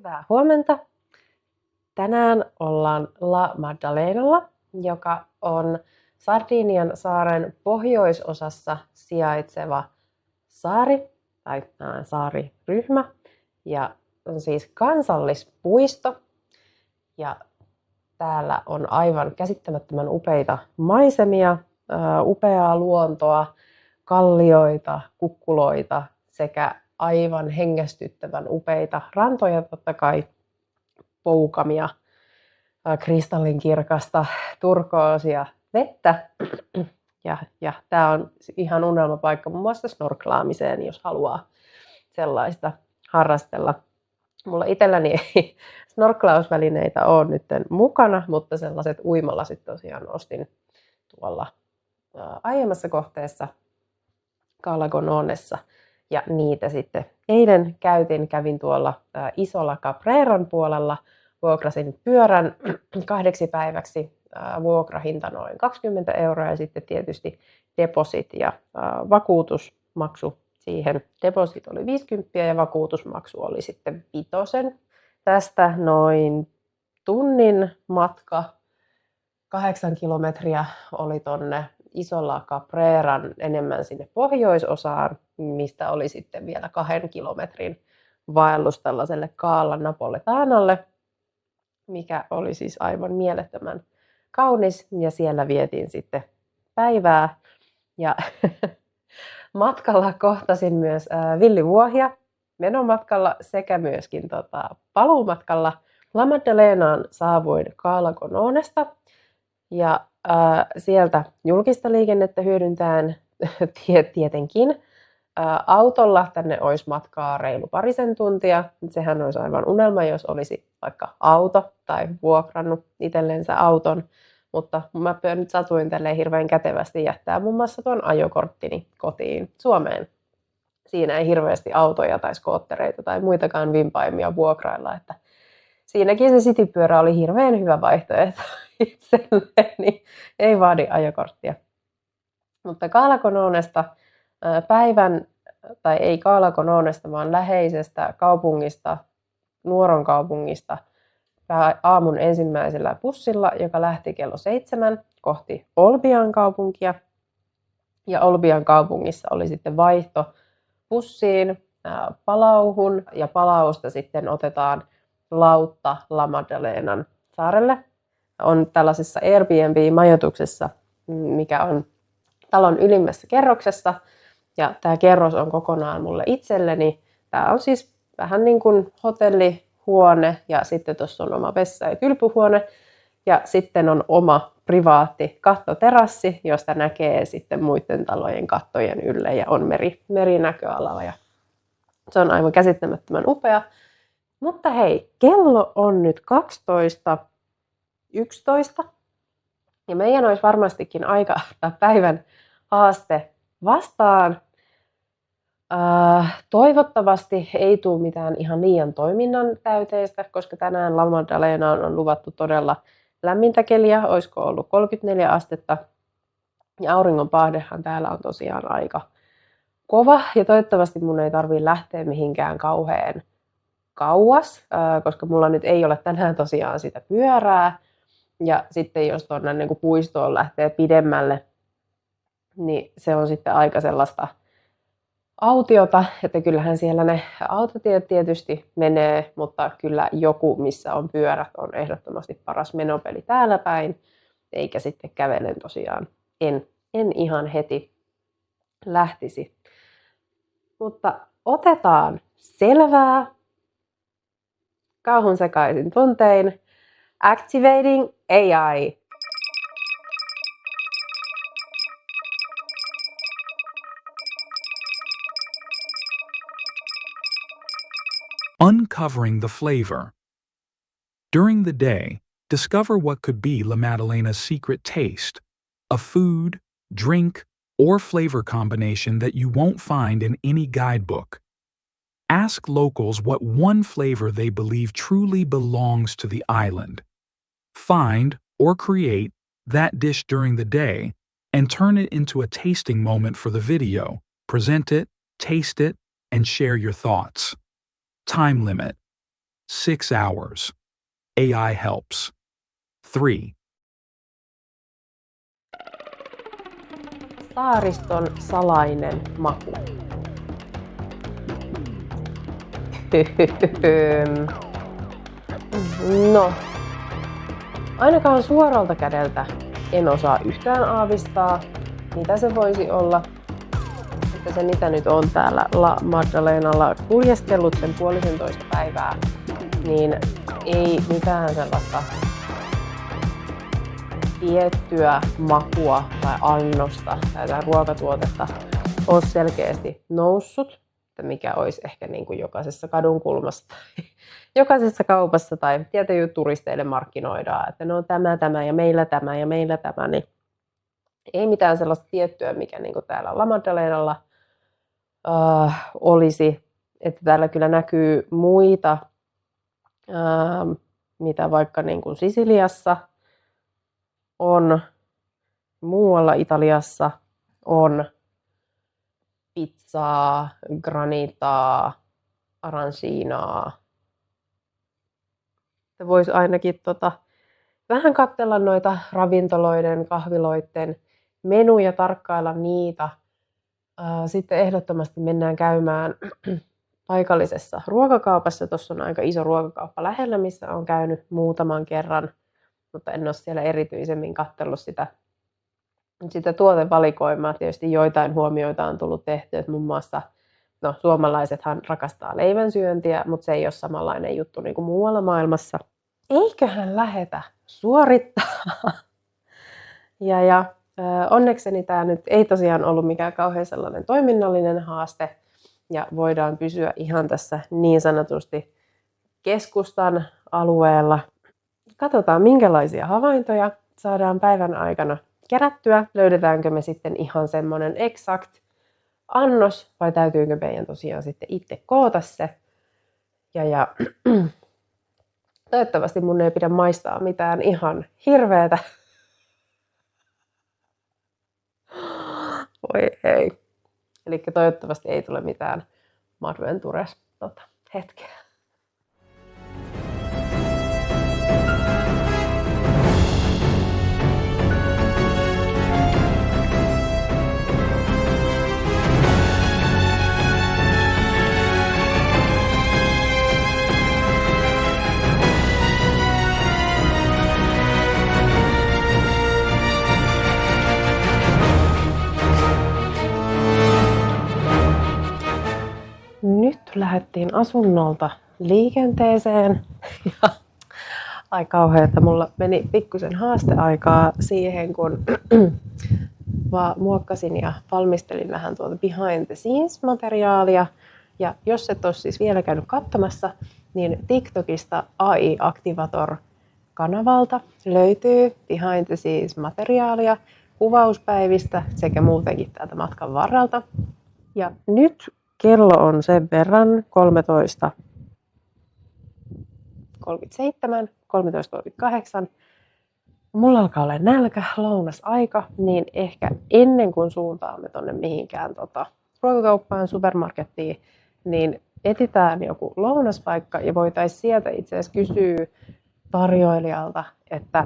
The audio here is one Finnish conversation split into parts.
Hyvää huomenta. Tänään ollaan La Maddalenalla, joka on Sardinian saaren pohjoisosassa sijaitseva saari tai saariryhmä ja on siis kansallispuisto ja täällä on aivan käsittämättömän upeita maisemia, upeaa luontoa, kallioita, kukkuloita sekä aivan hengästyttävän upeita rantoja, totta kai poukamia, kristallinkirkasta turkoosia vettä. Ja tämä on ihan unelmapaikka muun muassa snorklaamiseen, jos haluaa sellaista harrastella. Mulla itselläni ei snorklausvälineitä ole nyt mukana, mutta sellaiset uimalasit tosiaan ostin tuolla aiemmassa kohteessa Cala Gononessa. Ja niitä sitten eilen kävin tuolla Isolla Capreiron puolella, vuokrasin pyörän 2 päiväksi, vuokrahinta noin 20 € ja sitten tietysti deposit ja vakuutusmaksu siihen. Deposit oli 50 ja vakuutusmaksu oli sitten 5. Tästä noin tunnin matka, 8 kilometriä oli tonne Isolla Capreiran enemmän sinne pohjoisosaan, mistä oli sitten vielä 2 kilometrin vaellus tällaiselle Cala Napoletanalle, mikä oli siis aivan mielettömän kaunis, ja siellä vietin sitten päivää. Ja matkalla kohtasin myös villivuohia menomatkalla sekä myöskin paluumatkalla. La Maddalenaan saavuin Cala Gononesta ja sieltä julkista liikennettä hyödyntäen tietenkin. Autolla tänne olisi matkaa reilu 2 tuntia. Sehän olisi aivan unelma, jos olisi vaikka auto tai vuokrannut itsellensä auton. Mutta mä nyt satuin tälleen hirveän kätevästi jättää muun muassa tuon ajokorttini kotiin Suomeen. Siinä ei hirveästi autoja tai skoottereita tai muitakaan vimpaimia vuokrailla. Että siinäkin se citypyörä oli hirveän hyvä vaihtoehto itselleni. Ei vaadi ajokorttia. Mutta Cala Gononesta tai ei Cala Gononesta, vaan läheisestä kaupungista, Nuoron kaupungista, aamun ensimmäisellä bussilla, joka lähti kello 7 kohti Olbian kaupunkia. Ja Olbian kaupungissa oli sitten vaihto bussiin, Palauhun, ja Palausta sitten otetaan lautta La Maddalenan saarelle. On tällaisessa Airbnb-majoituksessa, mikä on talon ylimmässä kerroksessa. Ja tämä kerros on kokonaan mulle itselleni. Tämä on siis vähän niin kuin hotellihuone ja sitten tuossa on oma vessa- ja kylpyhuone. Ja sitten on oma privaatti kattoterassi, josta näkee sitten muiden talojen kattojen ylle ja on merinäköalalla. Ja se on aivan käsittämättömän upea. Mutta hei, kello on nyt 12:11 ja meidän olisi varmastikin aika ottaa päivän haaste vastaan. Toivottavasti ei tule mitään ihan liian toiminnan täyteistä, koska tänään La Maddalenaan on luvattu todella lämmintä keliä. Olisiko ollut 34 astetta. Ja auringonpaahdehan täällä on tosiaan aika kova. Ja toivottavasti mun ei tarvitse lähteä mihinkään kauhean kauas, koska mulla nyt ei ole tänään tosiaan sitä pyörää. Ja sitten jos tuonne niin kuin puistoon lähtee pidemmälle, niin se on sitten aika sellaista autiota, että kyllähän siellä ne autotiet tietysti menee, mutta kyllä joku, missä on pyörät, on ehdottomasti paras menopeli täällä päin, eikä sitten kävelen tosiaan. En ihan heti lähtisi. Mutta otetaan selvää. Kauhun sekaisin tuntein. Activating AI. Uncovering the flavor. During the day, discover what could be La Maddalena's secret taste, a food, drink, or flavor combination that you won't find in any guidebook. Ask locals what one flavor they believe truly belongs to the island. Find or create that dish during the day and turn it into a tasting moment for the video. Present it, taste it, and share your thoughts. Time limit: 6 hours. AI helps. 3. Saariston salainen maku. No, ainakaan suoralta kädeltä en osaa yhtään aavistaa, mitä se voisi olla. Että se mitä nyt on täällä La Maddalenalla kuljeskellut sen 1,5 päivää, niin ei mitään sellaista tiettyä makua tai annosta tai ruokatuotetta ole selkeästi noussut, että mikä olisi ehkä niin kuin jokaisessa kadunkulmassa tai jokaisessa kaupassa tai tietenkin turisteille markkinoidaan, että no tämä ja meillä tämä, niin ei mitään sellaista tiettyä, mikä niin kuin täällä La Maddalenalla olisi, että täällä kyllä näkyy muita, mitä vaikka niin kuin Sisiliassa on, muualla Italiassa on pizzaa, granitaa, aranchinaa. Voisi ainakin vähän katsella noita ravintoloiden, kahviloiden menuja, tarkkailla niitä. Sitten ehdottomasti mennään käymään paikallisessa ruokakaupassa. Tuossa on aika iso ruokakauppa lähellä, missä olen käynyt muutaman kerran, mutta en ole siellä erityisemmin katsellut sitä tuotevalikoimaa. Tietysti joitain huomioita on tullut tehty, että muun muassa suomalaisethan rakastaa leivänsyöntiä, mutta se ei ole samanlainen juttu niin kuin muualla maailmassa. Eiköhän lähetä suorittaa. Ja onnekseni tämä nyt ei tosiaan ollut mikään kauhean sellainen toiminnallinen haaste ja voidaan pysyä ihan tässä niin sanotusti keskustan alueella. Katsotaan minkälaisia havaintoja saadaan päivän aikana kerättyä. Löydetäänkö me sitten ihan semmoinen exact annos vai täytyykö meidän tosiaan sitten itse koota se. Ja toivottavasti mun ei pidä maistaa mitään ihan hirveetä. Voi ei. Eli toivottavasti ei tule mitään Madventures hetkeä. Nyt lähdettiin asunnolta liikenteeseen. Ai kauheeta, mulla meni pikkusen haasteaikaa siihen, kun muokkasin ja valmistelin vähän tuota behind the scenes -materiaalia. Ja jos et ole siis vielä käynyt katsomassa, niin TikTokista AI Activator -kanavalta löytyy behind the scenes -materiaalia kuvauspäivistä sekä muutenkin täältä matkan varrelta. Ja nyt kello on sen verran 13.37, 13.38. Mulla alkaa olla nälkä, lounasaika, niin ehkä ennen kuin suuntaamme tonne mihinkään ruokakauppaan, supermarkettiin, niin etsitään joku lounaspaikka ja voitaisiin sieltä itse asiassa kysyä tarjoilijalta, että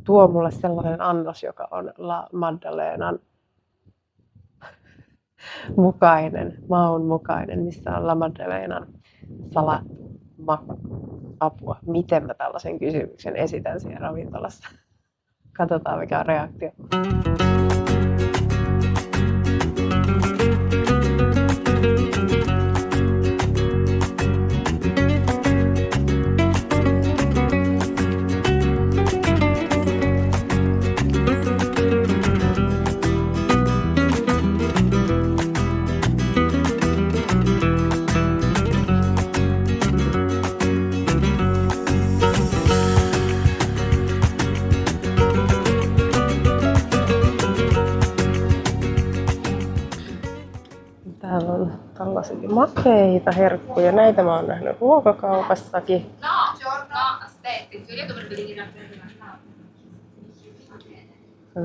tuo mulle sellainen annos, joka on La Maddalenan mukainen, maun mukainen, missä on La Maddalenan salattu maku. Apua, miten mä tällaisen kysymyksen esitän siellä ravintolassa. Katsotaan mikä on reaktio. Täällä on tällaisia makeita herkkuja. Näitä mä oon nähnyt ruokakaupassakin.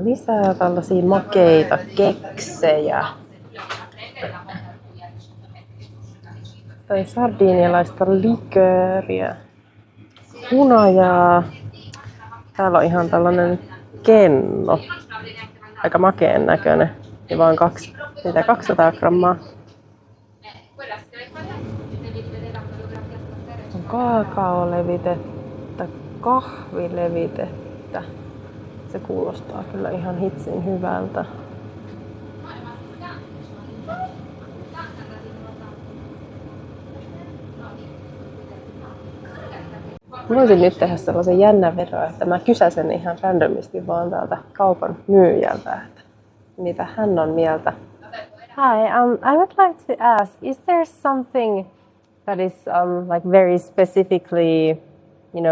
Lisää tällaisia makeita keksejä. Tai sardinialaista likööriä. Hunajaa. Täällä on ihan tällainen kenno. Aika makeen näköinen. Ja vaan 200 grammaa. On kaakaolevitettä, kahvilevitettä. Se kuulostaa kyllä ihan hitsin hyvältä. Mä voisin nyt tehdä sellaisen jännän vedon, että mä kysäsen ihan randomisti vaan täältä kaupan myyjältä, että mitä hän on mieltä. Hi, I would like to ask, is there something that is like very specifically,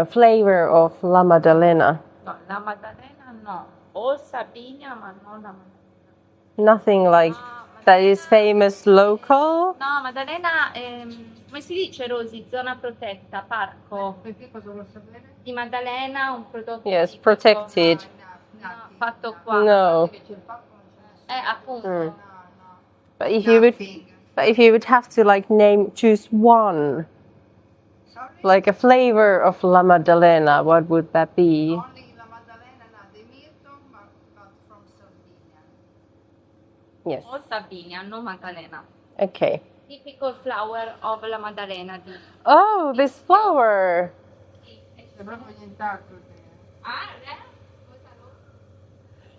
flavor of La Maddalena? No, la Maddalena no. O Sardinia, ma non la Maddalena. Nothing like that is famous local? No, Maddalena, come si dice Rosy? Zona protetta, parco. Perché cosa vuoi sapere? Di Maddalena, un prodotto Yes, tipico, protected. no, fatto qua. No. Che c'è il parco non c'è Appunto. Mm. no. But if you would have to like choose one, Sorry? like a flavor of La Maddalena, what would that be? Only la Maddalena de Mirto, but from Sardinia. Yes. O Sardinia, no Maddalena. Okay. Typical flower of la Maddalena di... Oh, this flower. C'è proprio nient'altro.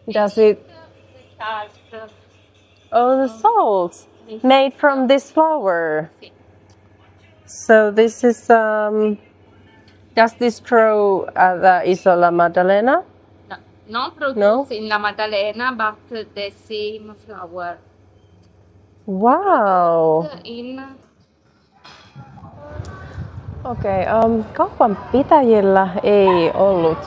Does it? Salt. Oh, the salt made from this flower. Sì. So this is does this grow at the Isola Maddalena? No, non produced in la Maddalena, but the same flower. Wow. In Okei, kaupan pitäjillä ei ollut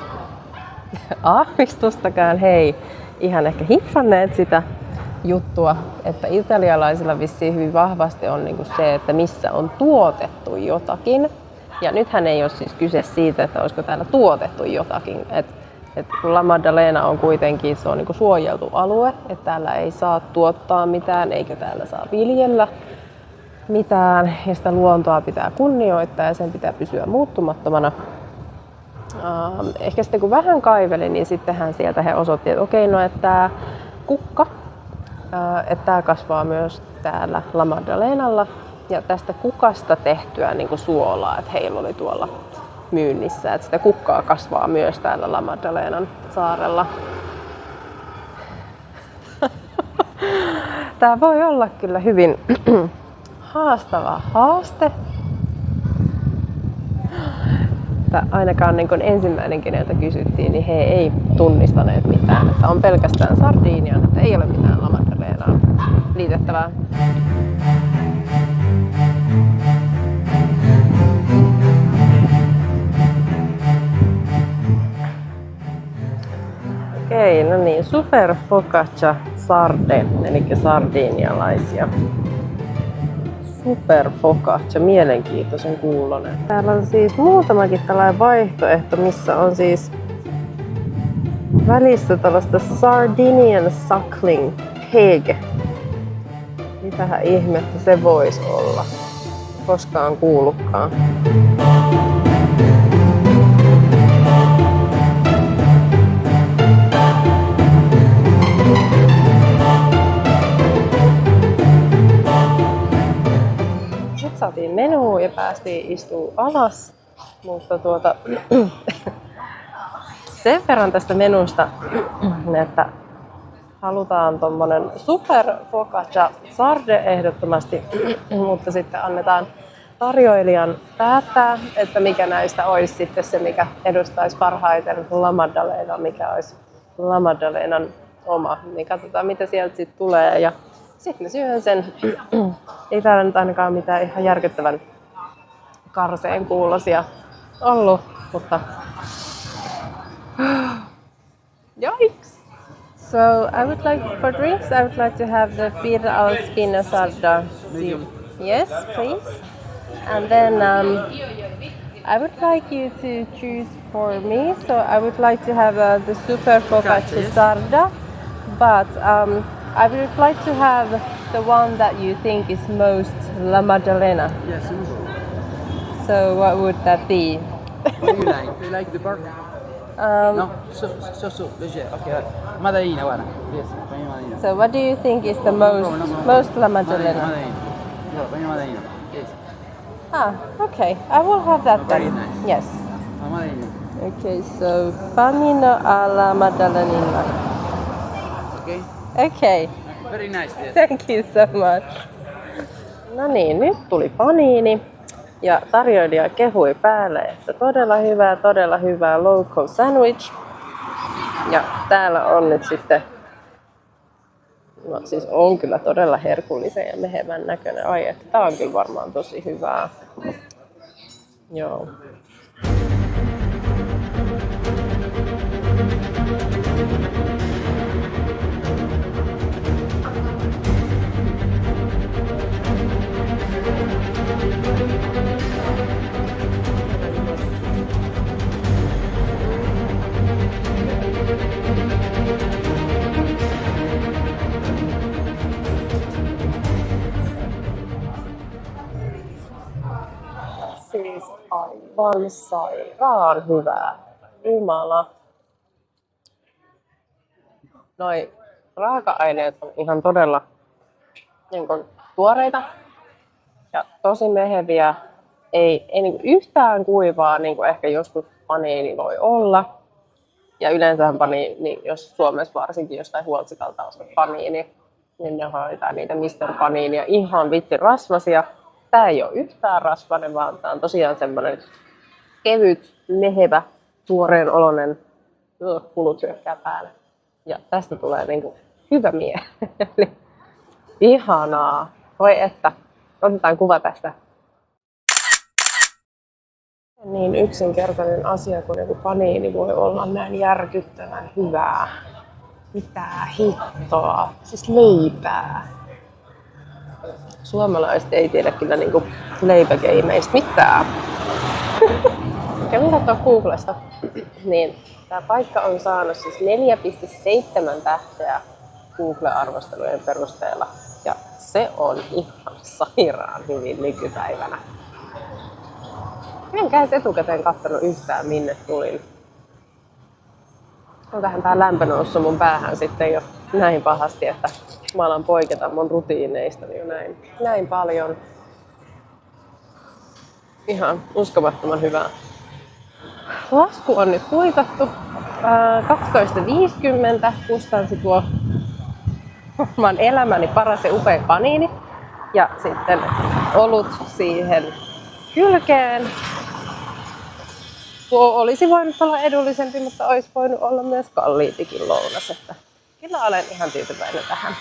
aavistustakaan, he ei ihan ehkä hiffanneet sitä juttua, että italialaisilla vissiin hyvin vahvasti on niinku se, että missä on tuotettu jotakin. Ja nythän ei ole siis kyse siitä, että olisiko täällä tuotettu jotakin. Et kun La Maddalena on kuitenkin se on niinku suojeltu alue, että täällä ei saa tuottaa mitään eikä täällä saa viljellä mitään. Ja sitä luontoa pitää kunnioittaa ja sen pitää pysyä muuttumattomana. Ehkä sitten kun vähän kaivelin, niin sittenhän sieltä he osoitti, että okei, no että tämä kukka, että tämä kasvaa myös täällä La Maddalenalla. Ja tästä kukasta tehtyä niin kuin suolaa, että heillä oli tuolla myynnissä. Että sitä kukkaa kasvaa myös täällä La Maddalenan saarella. Tämä voi olla kyllä hyvin haastava haaste. Ainakaan niin kuin ensimmäinen, keneltä kysyttiin, niin he ei tunnistaneet mitään. Että on pelkästään Sardinian, että ei ole mitään La Maddalenaan liitettävää. Okei, no niin, super focaccia sarde, eli sardinialaisia. Super focaccia, mielenkiintoisen kuulonen. Täällä on siis muutamakin tällainen vaihtoehto, missä on siis välissä tällaista Sardinian suckling pig. Mitähän ihmettä se voisi olla? Koskaan kuullutkaan. Saatiin menuun ja päästiin istuu alas, mutta sen verran tästä menusta, että halutaan tommonen super focaccia sarde ehdottomasti, mutta sitten annetaan tarjoilijan päättää, että mikä näistä olisi sitten se, mikä edustaisi parhaiten La Maddalena, mikä olisi La Maddalenan oma, niin katsotaan mitä sieltä sitten tulee. Ja sitten mä syön sen. Ei täällä nyt ainakaan mitään ihan järkyttävän karseen kuulosia ollut, mutta yikes! So I would like for drinks, I would like to have the birra al spina sarda. Yes, please. And then I would like you to choose for me. So I would like to have the super focaccia sarda, but I would like to have the one that you think is most La Maddalena? Yes, So what would that be? what do you like? Do you like the burger? No? So, legit. Okay, Madalena, guarda. Yes, premio Madalena. So what do you think is the No problem, no problem. most La Maddalena? Madalena. Yeah, premio Madalena. Yes. Ah, okay. I will have that Very then. nice. Yes. Madalena. Okay, so panino alla Maddalena. Okay? Okay, Very nice, yes. thank you so much. No niin, nyt tuli paniini. Ja tarjoilija kehui päälle, että todella hyvää local sandwich. Ja täällä on nyt sitten, no siis on kyllä todella herkullisen ja mehevän näköinen. Ai, että tää on kyllä varmaan tosi hyvää. Joo. Siis aivan sairaan hyvää. Jumala. Noi raaka-aineet on ihan todella niin kuin, tuoreita ja tosi meheviä. Ei niin kuin yhtään kuivaa, niin kuin ehkä joskus paniini voi olla. Ja yleensähän paniini, jos Suomessa varsinkin jostain Huoltsikalta ostat paniini, niin ne hoitaa niitä Mr. Paniinia ihan vitsi rasvasia. Tää ei ole yhtään rasvainen, vaan tää on tosiaan semmoinen kevyt, mehevä, tuoreen oloinen, kulut hyökkää päälle. Ja tästä tulee niinku hyvä mieli. Ihanaa. Voi että. Otetaan kuva tästä. Niin yksinkertainen asia, kun joku paniini voi olla näin järkyttävän hyvää. Mitä hittoa? Siis leipää. Suomalaiset ei tiedä kyllä niinku leipägeimeistä mitään. Kävin katsoa Googlesta, niin tämä paikka on saanut siis 4,7 tähteä Google-arvostelujen perusteella. Ja se on ihan sairaan hyvin nykypäivänä. Enkä edes etukäteen katsonut yhtään minne tulin. Onkohan tää lämpö noussut mun päähän sitten jo näin pahasti, että mä alan poiketa mun rutiineista jo näin paljon. Ihan uskomattoman hyvää. Lasku on nyt kuitattu. 12,50 kustansi tuo varmaan elämäni paras ja upea paniini. Ja sitten olut siihen kylkeen. Tuo olisi voinut olla edullisempi, mutta olisi voinut olla myös kalliimpikin lounas. Että kyllä olen ihan tyytyväinen tähän.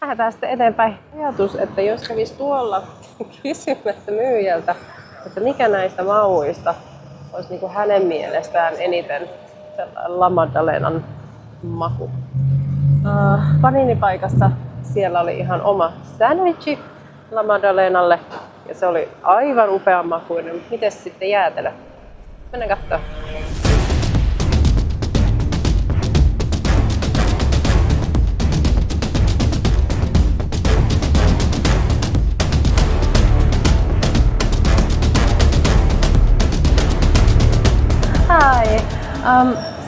Lähdetään sitten eteenpäin. Ajatus, että jos kävisi tuolla kysymässä myyjältä, että mikä näistä mauista olisi niin kuin hänen mielestään eniten La Maddalenan maku. Paninipaikassa siellä oli ihan oma sandwichi La Maddalenalle ja se oli aivan upean makuinen. Mites sitten jäätelö? Mennään katsomaan. Hi.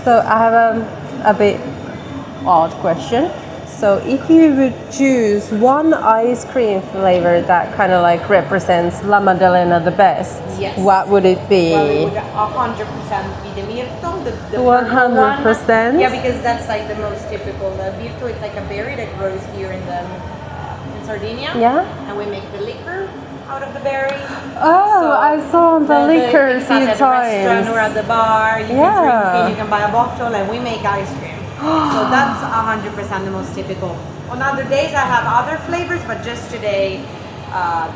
So I have a bit odd question. So if you would choose one ice cream flavor that kind of like represents La Maddalena the best, Yes. what would it be? Well, it would 100% be the Mirto, the 100%? purple one. Yeah, because that's like the most typical. The Mirto is like a berry that grows here in Sardinia. Yeah? And we make the liquor out of the berry. Oh, So I saw the liquor a you can few at the restaurant or times. at the bar. You Yeah. can drink it, you can buy a bottle, and we make ice cream. So that's 100% the most typical. On other days I have other flavors, but just today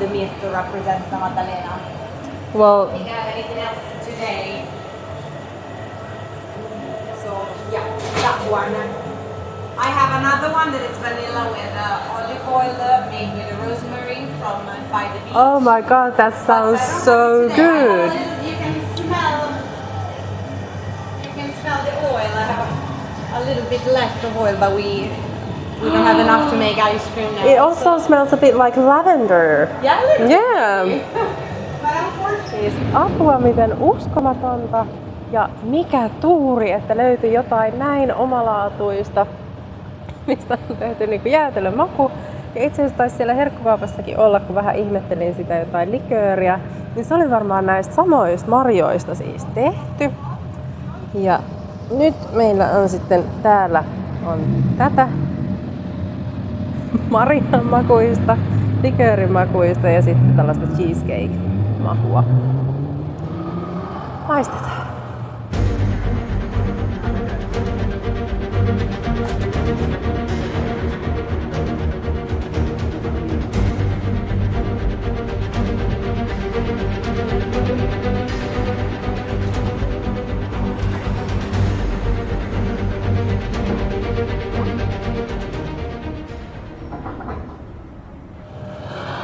the Mirto represents the Maddalena. Well, Anything else today? So yeah, that one. I have another one that is vanilla with olive oil made with rosemary from by the beach. oh my god, that sounds so good. You can smell the oil. I have a little bit left of oil, but we We don't have enough to make ice cream now. It also smells a bit like lavender. Yeah, a little Yeah. But unfortunately, Siis apua miten uskomatonta ja mikä tuuri, että löytyi jotain näin omalaatuista, mistä on tehty niinku jäätelön maku. Ja itse asiassa taisi siellä herkkukaupassakin olla, kun vähän ihmettelin sitä jotain likööriä, niin se oli varmaan näistä samoista marjoista siis tehty. Ja nyt meillä on sitten täällä on tätä marjan makuista, liköörin makuista ja sitten tällaista cheesecake-makua. Maistetaan.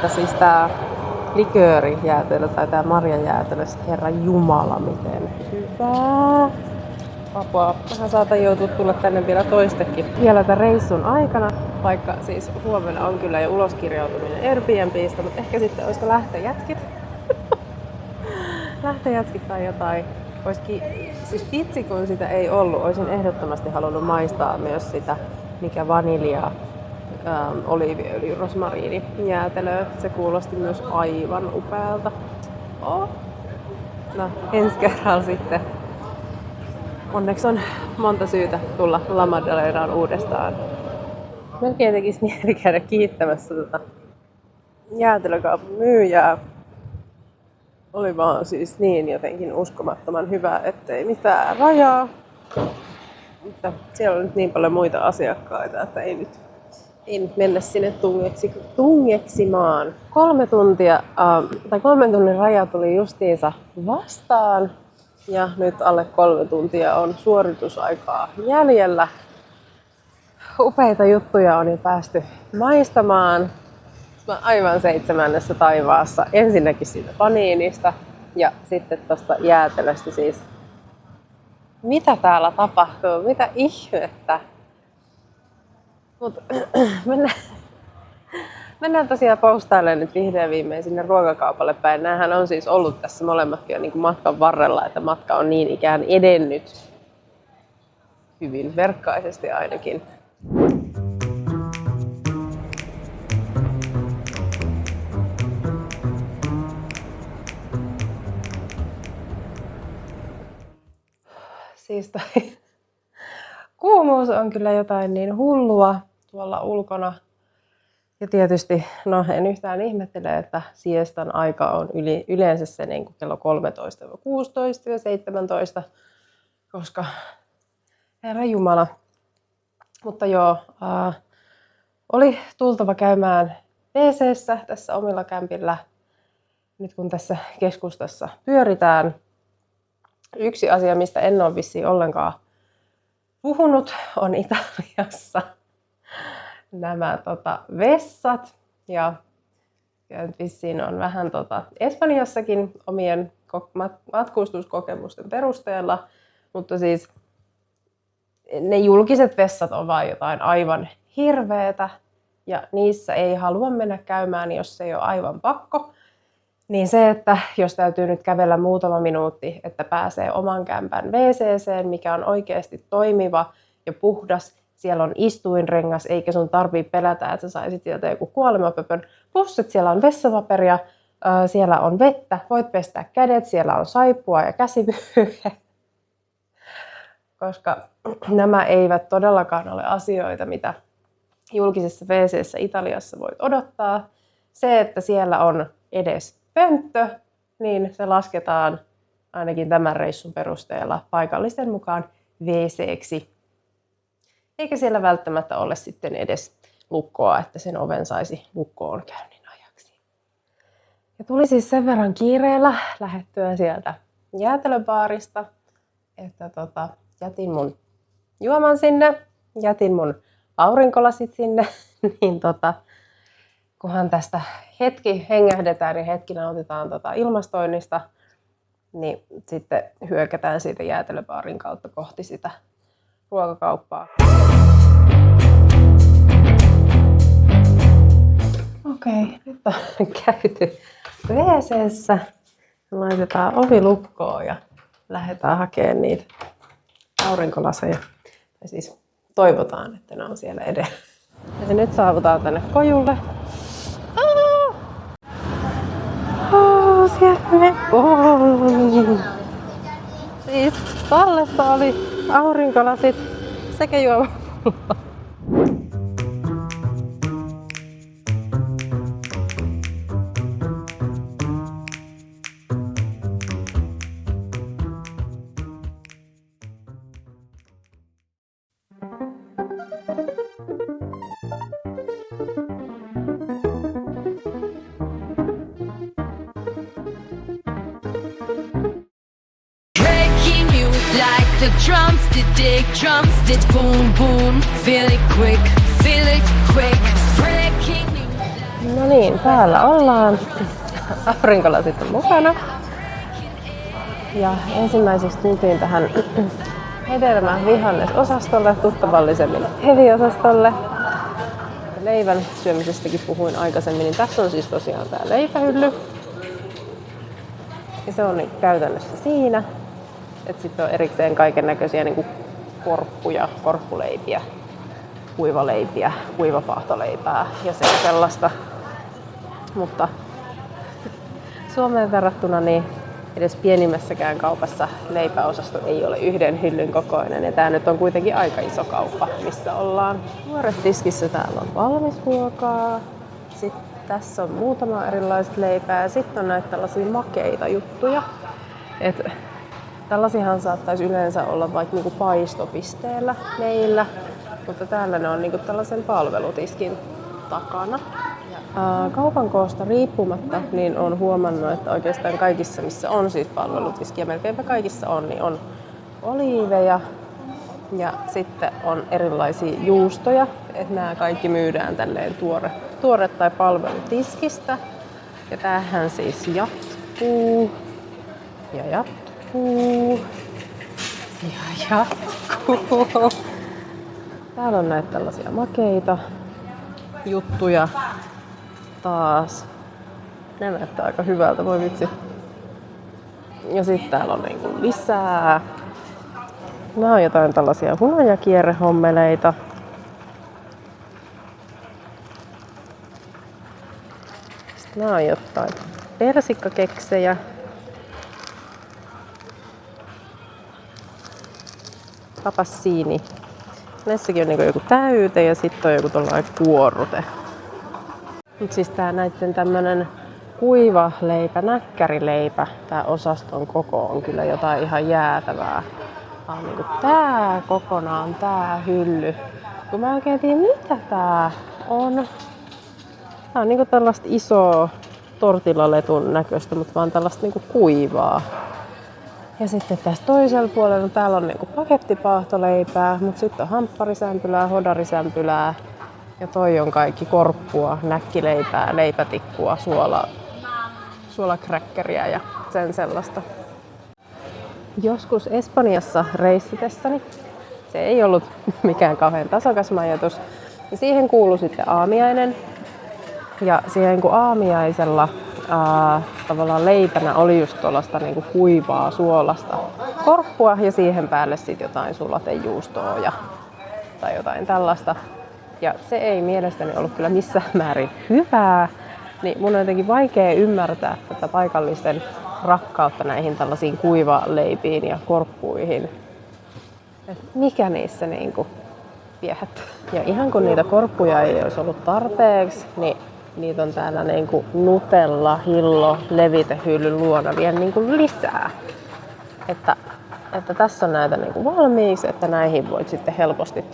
Siis tää liköörijäätelö tai tää marjajäätelö, herra jumala miten hyvää. Apua, vähän saatan joutua tulla tänne vielä toistekin. Vielä tämän reissun aikana, vaikka siis huomenna on kyllä jo uloskirjautuminen Airbnbistä, mutta ehkä sitten olisiko lähtöjätkit? Lähtöjätkit tai jotain. Olisikin, siis vitsi kun sitä ei ollut, olisin ehdottomasti halunnut maistaa myös sitä, mikä vaniljaa. Oliiviöljy, rosmariini, jäätelöä. Se kuulosti myös aivan upealta. Oh. No, ensi kerralla sitten. Onneksi on monta syytä tulla La Maddalenaan uudestaan. Melkein tekisi mieli käydä kiittämässä jäätelökaupan myyjää. Oli vaan siis niin jotenkin uskomattoman hyvä, ettei mitään rajaa. Mutta siellä on nyt niin paljon muita asiakkaita, että ei nyt mennä sinne tungeksimaan. 3 tuntia, tai 3 tunnin raja tuli justiinsa vastaan. Ja nyt alle 3 tuntia on suoritusaikaa jäljellä. Upeita juttuja on jo päästy maistamaan. Mä aivan 7. taivaassa. Ensinnäkin siitä paniinista ja sitten tosta jäätelöstä siis. Mitä täällä tapahtuu? Mitä ihmettä? Mut mennään tosiaan postailemaan nyt vihdoin viimein sinne ruokakaupalle päin. Nämähän on siis ollut tässä molemmatkin jo niin matkan varrella, että matka on niin ikään edennyt hyvin verkkaisesti ainakin. Siis kuumuus on kyllä jotain niin hullua tuolla ulkona. Ja tietysti, no en yhtään ihmettele, että siestan aika on yleensä se niin kuin kello 13-16 ja 17, koska herra jumala. Mutta joo, oli tultava käymään WC:ssä tässä omilla kämpillä, nyt kun tässä keskustassa pyöritään. Yksi asia, mistä en ole vissiin ollenkaan puhunut, on Italiassa nämä vessat. Ja vissiin on vähän Espanjassakin omien matkustuskokemusten perusteella. Mutta siis ne julkiset vessat on vaan jotain aivan hirveetä. Ja niissä ei halua mennä käymään, jos se ei ole aivan pakko. Niin se, että jos täytyy nyt kävellä muutama minuutti, että pääsee oman kämpän WC:seen, mikä on oikeasti toimiva ja puhdas. Siellä on istuinrengas, eikä sun tarvitse pelätä, että sä saisit sieltä joku kuolemapöpön. Plus, että siellä on vessapaperia, siellä on vettä, voit pestää kädet, siellä on saippua ja käsipyyhe. Koska nämä eivät todellakaan ole asioita, mitä julkisessa WC:ssä Italiassa voit odottaa. Se, että siellä on edes pönttö, niin se lasketaan ainakin tämän reissun perusteella paikallisten mukaan WC:ksi. Eikä siellä välttämättä ole sitten edes lukkoa, että sen oven saisi lukkoon käynnin ajaksi. Ja tuli siis sen verran kiireellä lähettyä sieltä jäätelöbaarista, että jätin mun juoman sinne, jätin mun aurinkolasit sinne, niin kunhan tästä hetki hengähdetään ja hetki nautitaan ilmastoinnista, niin sitten hyökätään siitä jäätelöbaarin kautta kohti sitä ruokakauppaa. Okei, nyt on käyty WC:ssä. Laitetaan ovi lukkoon ja lähdetään hakemaan niitä aurinkolaseja. Ja siis toivotaan, että ne on siellä edellä. Ja nyt saavutaan tänne kojulle. Siellä me on. Siis tallessa oli aurinkolasit sekä juomapullo. Breaking you like the drums did dig, drums did boom boom. Feel it quick, breaking you. No niin, täällä ollaan. Aurinkolasit on mukana. Ja ensimmäiseksi tultiin tähän hedelmä vihannesosastolle, tuttavallisemmin heviosastolle. Leivän syömisestäkin puhuin aikaisemmin, niin tässä on siis tosiaan tää leipähylly. Ja se on niin käytännössä siinä. Et sitten on erikseen kaiken näköisiä niin korppuja, korppuleipiä, kuivaleipiä, kuivapaahtoleipää ja sellaista. Mutta Suomeen verrattuna niin edes pienimmässäkään kaupassa leipäosasto ei ole yhden hyllyn kokoinen. Ja tää nyt on kuitenkin aika iso kauppa, missä ollaan. Nuoretiskissä täällä on valmisruokaa. Sitten tässä on muutama erilaista leipää ja sitten on näitä tällaisia makeita juttuja. Et tällaisiahan saattaisi yleensä olla vaikka niinku paistopisteellä meillä, mutta täällä ne on niinku tällaisen palvelutiskin takana. Kaupan koosta riippumatta niin on huomannut, että oikeastaan kaikissa, missä on siis palvelutiski ja melkeinpä kaikissa on, niin on oliiveja ja sitten on erilaisia juustoja. Että nämä kaikki myydään tälleen tuore tai palvelutiskistä. Ja tämähän siis jatkuu ja jatkuu ja jatkuu. Täällä on näitä tällaisia makeita juttuja taas. Ne näyttää aika hyvältä, voi vitsi. Ja sitten täällä on niinku lisää. Nämä on jotain tällaisia hunajakierrehommeleita. Sitten nämä on jotain persikkakeksejä. Papassini. Näissäkin on niinku joku täyte ja sitten on joku tollainen kuorrute. Nyt siis tää näitten tämmönen kuiva leipä, näkkärileipä, tää osaston koko on kyllä jotain ihan jäätävää. Tää on niinku tää kokonaan, tää hylly. Kun mä oikein tiedän mitä tää on. Tää on niinku tällaista isoa tortillaletun näköistä, mutta vaan tällaista niinku kuivaa. Ja sitten tässä toisella puolella täällä on niinku pakettipaahtoleipää, mutta sitten on hampparisämpylää, hodarisämpylää. Ja toi on kaikki korppua, näkkileipää, leipätikkua, suolakräkkeriä ja sen sellaista. Joskus Espanjassa reissitessäni, se ei ollut mikään kauhean tasakas majoitus, ja siihen kuului sitten aamiainen. Ja siihen kun aamiaisella tavallaan leipänä oli just tuollaista niinku kuivaa suolasta korppua ja siihen päälle sitten jotain sulatejuustoa tai jotain tällaista. Ja se ei mielestäni ollut kyllä missään määrin hyvää, niin mun on jotenkin vaikea ymmärtää tätä paikallisten rakkautta näihin tällaisiin kuivaleipiin ja korppuihin. Et mikä niissä niinku viehättää. Ja ihan kun niitä korppuja ei olisi ollut tarpeeksi, niin niitä on täällä niinku Nutella, Hillo, levitehyllyn luona vielä niinku lisää. Että tässä on näitä niinku valmiiksi, että näihin voit sitten helposti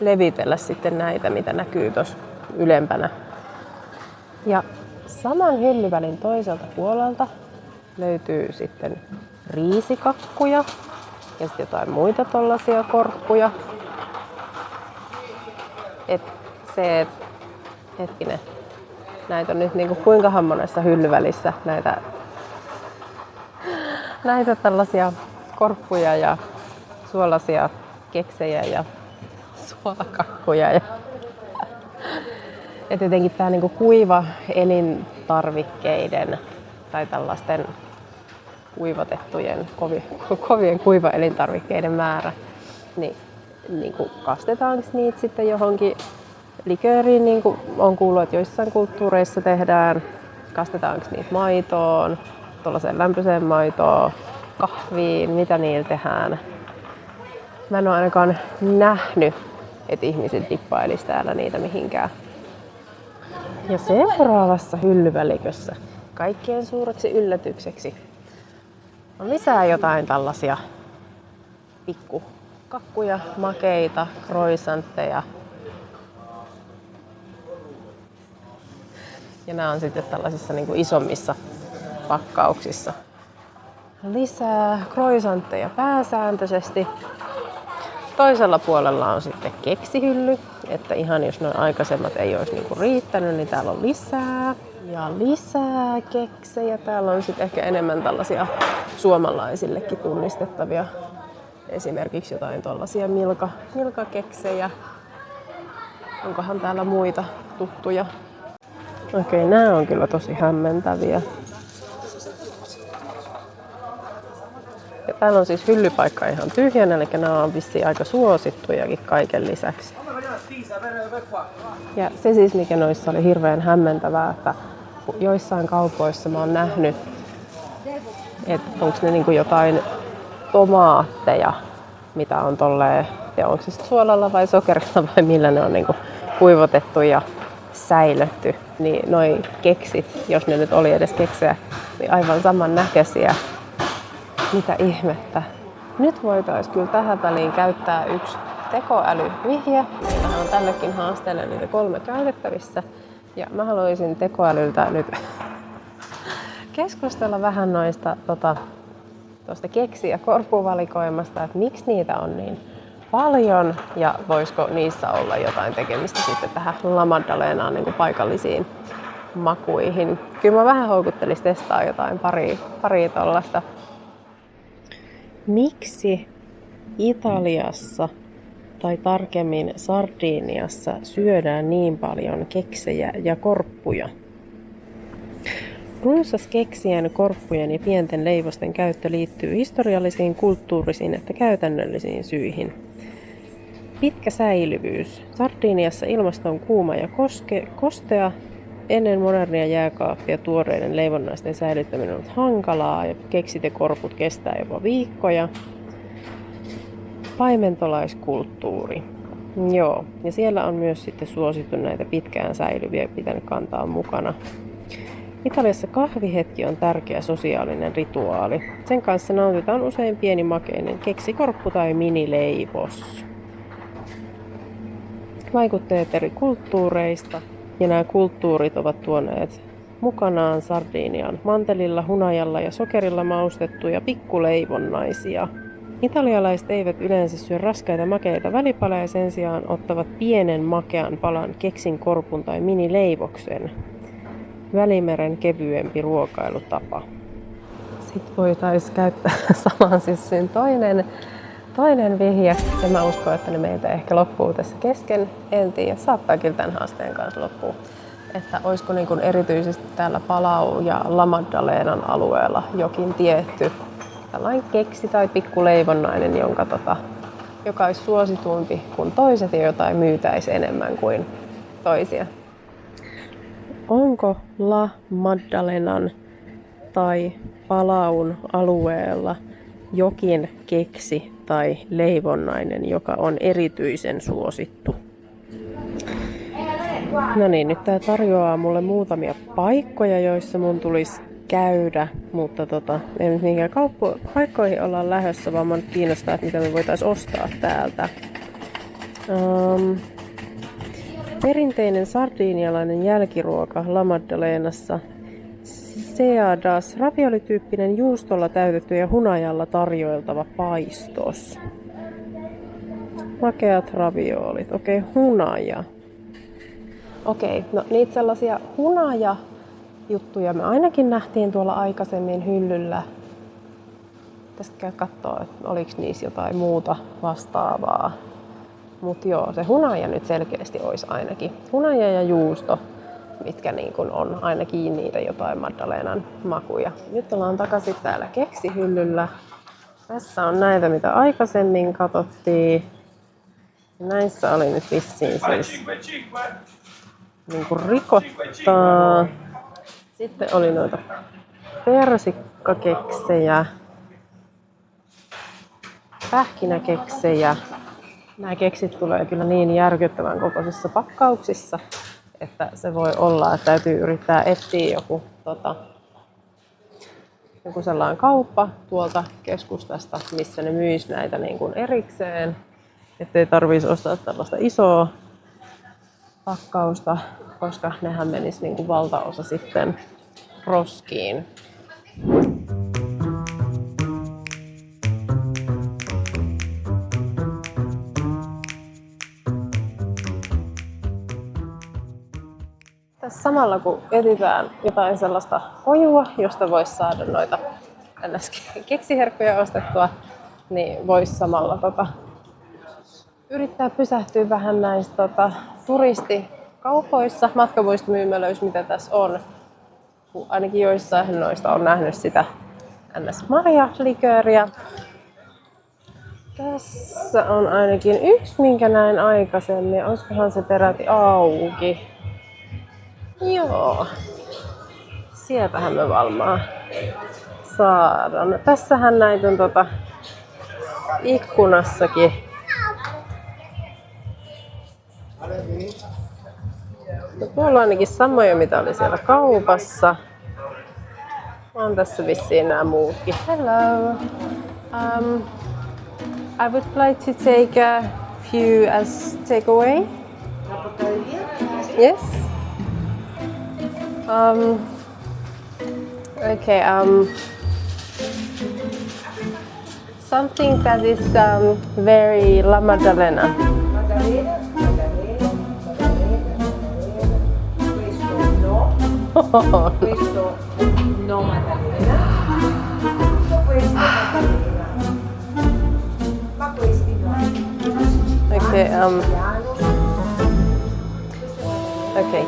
levitellä sitten näitä, mitä näkyy tuossa ylempänä. Ja saman hyllyvälin toiselta puolelta löytyy sitten riisikakkuja ja sitten jotain muita tollasia korppuja. Hetkinen. Näitä on nyt niinku kuinkahan monessa hyllyvälissä näitä tällaisia korppuja ja suolaisia keksejä ja suolakakkuja Ja tietenkin tämä niinku kuiva elintarvikkeiden tai tällaisten kuivatettujen kovien kuivaelintarvikkeiden määrä, niin kastetaanko niitä sitten johonkin likööriin, niin kuin on kuullut, että joissain kulttuureissa tehdään, kastetaanko niitä maitoon, tuollaiseen lämpöiseen maitoon, kahviin, mitä niillä tehdään. Mä en ole ainakaan nähnyt, että ihmiset dippailisi täällä niitä mihinkään. Ja seuraavassa hyllyvälikössä kaikkien suureksi yllätykseksi on lisää jotain tällaisia pikkukakkuja, makeita, croissantteja. Ja nämä on sitten tällaisissa niin kuin isommissa pakkauksissa. Lisää croissantteja pääsääntöisesti. Toisella puolella on sitten keksihylly, että ihan jos nuo aikaisemmat ei olisi niinku riittänyt, niin täällä on lisää. Ja lisää keksejä. Täällä on sitten ehkä enemmän tällaisia suomalaisillekin tunnistettavia. Esimerkiksi jotain tuollaisia milkakeksejä. Onkohan täällä muita tuttuja? Okei, nämä on kyllä tosi hämmentäviä. Ja täällä on siis hyllypaikka ihan tyhjänä, eli nämä on vissiin aika suosittujakin kaiken lisäksi. Ja se siis, mikä noissa oli hirveän hämmentävää, että joissain kaupoissa mä oon nähnyt, että onko ne niinku jotain tomaatteja, mitä on tolleen, ja onko se suolalla vai sokerilla vai millä ne on niinku kuivatettu ja säilötty, niin noi keksit, jos ne nyt oli edes keksejä, niin aivan saman näköisiä. Mitä ihmettä. Nyt voitaisiin kyllä tähän väliin käyttää yksi tekoälyvihje. Meillähän on tällekin haasteelle niitä 3 käytettävissä. Ja mä haluaisin tekoälyltä nyt keskustella vähän tuosta keksi- ja korppuvalikoimasta, että miksi niitä on niin paljon ja voisiko niissä olla jotain tekemistä sitten tähän La Maddalenaan niin kuin paikallisiin makuihin. Kyllä mä vähän houkuttelisi testaa jotain pari tollasta. Miksi Italiassa tai tarkemmin Sardiniassa syödään niin paljon keksejä ja korppuja? Runsas keksien, korppujen ja pienten leivosten käyttö liittyy historiallisiin, kulttuurisiin että käytännöllisiin syihin. Pitkä säilyvyys. Sardiniassa ilmasto on kuuma ja kostea. Ennen modernia jääkaappia tuoreiden leivonnaisten säilyttäminen on hankalaa ja keksit ja korput kestää jopa viikkoja. Paimentolaiskulttuuri. Joo, ja siellä on myös sitten suosittu näitä pitkään säilyviä pitänyt kantaa mukana. Italiassa kahvihetki on tärkeä sosiaalinen rituaali. Sen kanssa nautitaan usein pieni makeinen keksikorppu tai minileivos. Vaikutteet eri kulttuureista. Ja nämä kulttuurit ovat tuoneet mukanaan Sardinian mantelilla, hunajalla ja sokerilla maustettuja pikkuleivonnaisia. Italialaiset eivät yleensä syö raskaita makeita välipaloja, sen sijaan ottavat pienen makean palan keksin, korpun tai minileivoksen. Välimeren kevyempi ruokailutapa. Sitten voitaisiin käyttää saman syssyyn toinen vihje, ja mä uskon, että ne meiltä ehkä loppuu tässä kesken. En tiedä, saattaa kyllä tämän haasteen kanssa loppua. Että olisiko niin kuin erityisesti täällä Palau ja La Maddalenan alueella jokin tietty tällainen keksi tai pikkuleivonnainen, joka olisi suositumpi kuin toiset ja jotain myytäisi enemmän kuin toisia. Onko La Maddalenan tai Palaun alueella jokin keksi tai leivonnainen, joka on erityisen suosittu? No niin, nyt tää tarjoaa mulle muutamia paikkoja, joissa mun tulisi käydä, mutta ei nyt mihinkään paikkoihin ollaan lähdössä, vaan mun kiinnostaa, että mitä me voitaisiin ostaa täältä. Perinteinen sardinialainen jälkiruoka La Maddalenassa. Seadas, raviolityyppinen juustolla täytetty ja hunajalla tarjoiltava paistos. Makeat raviolit. Okei, hunaja. Okei, no niitä sellaisia hunaja-juttuja me ainakin nähtiin tuolla aikaisemmin hyllyllä. Tästä käy katsoa, että oliko niissä jotain muuta vastaavaa. Mut joo, se hunaja nyt selkeästi olisi ainakin. Hunaja ja juusto, mitkä niin kun on ainakin niitä jotain Maddalenan makuja. Nyt ollaan takaisin täällä keksihyllyllä. Tässä on näitä, mitä aikaisemmin katsottiin. Näissä oli nyt vissiin siis niin kuin rikottaa. Sitten oli noita persikkakeksejä, pähkinäkeksejä. Nämä keksit tulee kyllä niin järkyttävän kokoisissa pakkauksissa, että se voi olla, että täytyy yrittää etsiä joku sellainen kauppa tuolta keskustasta, missä ne myis näitä niin kuin erikseen, ettei tarvitsisi ostaa tällaista isoa pakkausta, koska nehän menisi niin kuin valtaosa sitten roskiin. Tässä samalla kun etsitään jotain sellaista kojua, josta voisi saada noita keksiherkkuja ostettua, niin voisi samalla yrittää pysähtyä vähän näissä turistikaupoissa, matkamuistomyymälöissä, mitä tässä on. Ainakin joissain noista on nähnyt sitä NS-marjalikööriä. Tässä on ainakin yksi, minkä näin aikaisemmin. Olisikohan se peräti auki? Joo. Sieltähän me valmaan saadaan. Tässähän näitä on ikkunassakin. No, tuolla on ainakin samoja, mitä oli siellä kaupassa. On tässä vissiin nämä muutkin. Hello. I would like to take a few as takeaway. Yes. Okay. Something that is very La Maddalena. Questo no Maddalena, tutto questo Maddalena, ma questi no. Okay. Okay.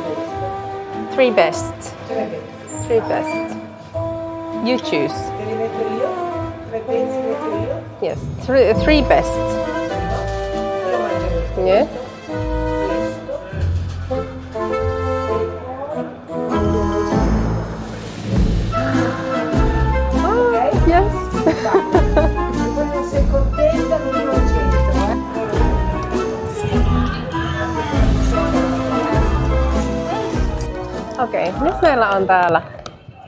Three best. Three best. You choose. Te li metto io? 3 pezzi metto io? Yes. Three best. Io mangio Yeah. Yes. Se non sei contenta non lo Okei, nyt meillä on täällä